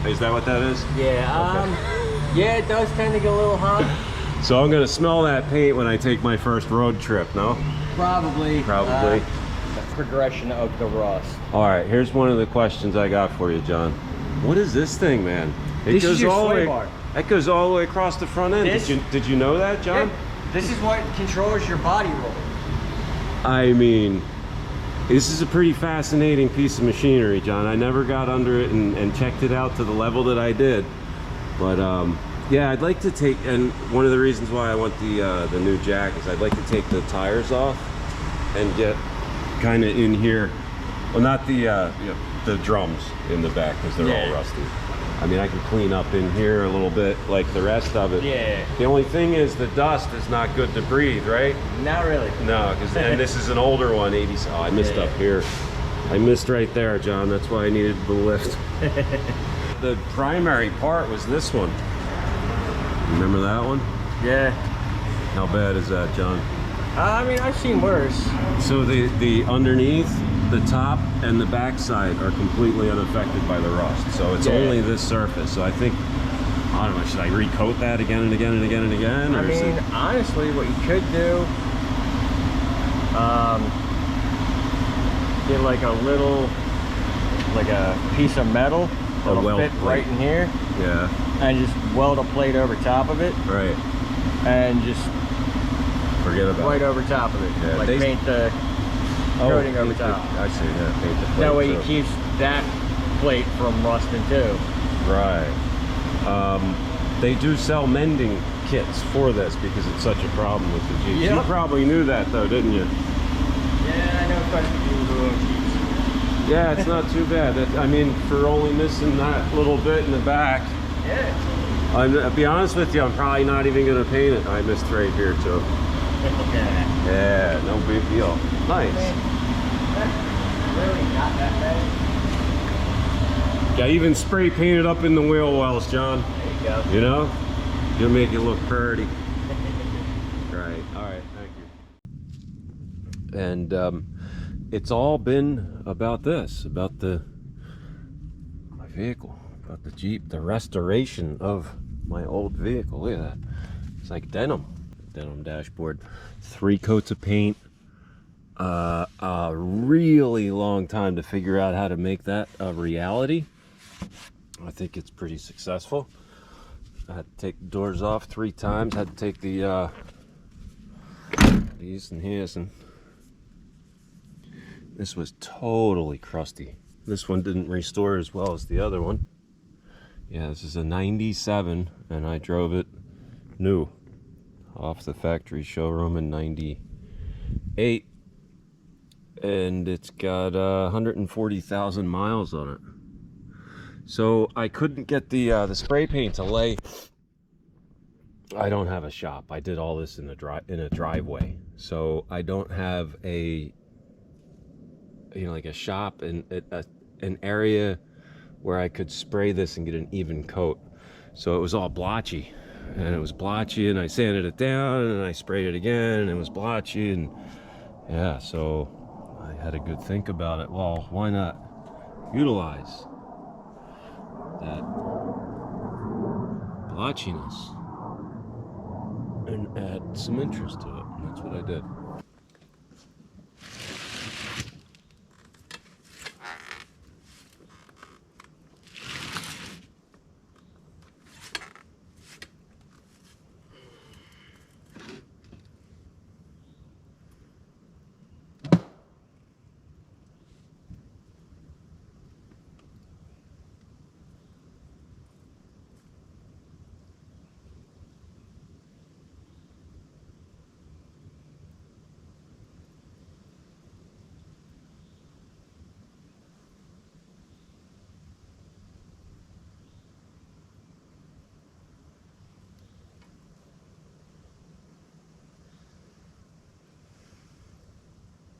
Is that what that is? Yeah, okay. Yeah, it does tend to get a little hot. So I'm gonna smell that paint when I take my first road trip, no? Probably. Probably. Progression of the rust. All right, here's one of the questions I got for you, John. What is this thing, man? This is your sway bar. That goes all the way across the front end. Did you know that, John? Yeah, this is what controls your body roll. I mean, this is a pretty fascinating piece of machinery, John. I never got under it and checked it out to the level that I did. But yeah, I'd like to take, and one of the reasons why I want the new jack is I'd like to take the tires off and get kind of in here. Well, not the drums in the back because they're all rusty. I mean, I can clean up in here a little bit like the rest of it. Yeah. The only thing is the dust is not good to breathe, right? Not really. No, because and this is an older one, 80s. Oh, I missed up here. I missed right there, John. That's why I needed the lift. The primary part was this one. Remember that one? Yeah. How bad is that, John? I mean, I've seen worse. So the underneath, the top, and the back side are completely unaffected by the rust. So it's only this surface. So I think, I don't know, should I recoat that again and again and again and again? Or I mean, honestly, what you could do, get like a little, like a piece of metal that'll fit right in here. Yeah. And just weld a plate over top of it. Right. And just forget about right over top of it. Yeah, like paint the coating over top. I see, yeah, paint the plate. That way it keeps that plate from rusting too. Right. They do sell mending kits for this because it's such a problem with the Jeeps. Yep. You probably knew that though, didn't you? Yeah, I know quite a few people who own Jeeps. Yeah, it's not too bad. I mean, for only missing that little bit in the back. Yeah. I'll be honest with you, I'm probably not even going to paint it. I missed right here too. Yeah, no big deal. Nice. Really not that bad. Yeah, even spray painted up in the wheel wells, John. There you go. You know? You'll make it look pretty. Right. All right. Thank you. And it's all been about this, about my vehicle, about the Jeep, the restoration of my old vehicle. Look at that. It's like denim dashboard. 3 coats of paint. A really long time to figure out how to make that a reality. I think it's pretty successful. I had to take the doors off 3 times. Had to take the these and his, and this was totally crusty. This one didn't restore as well as the other one. Yeah, this is a 97 and I drove it new off the factory showroom in 98, and it's got 140,000 miles on it. So I couldn't get the spray paint to lay. I don't have a shop. I did all this in a driveway, so I don't have a like a shop and an area where I could spray this and get an even coat. So it was all blotchy, and it was blotchy, and I sanded it down, and I sprayed it again, and it was blotchy, and yeah, so I had a good think about it. Well, why not utilize that blotchiness and add some interest to it? And that's what I did.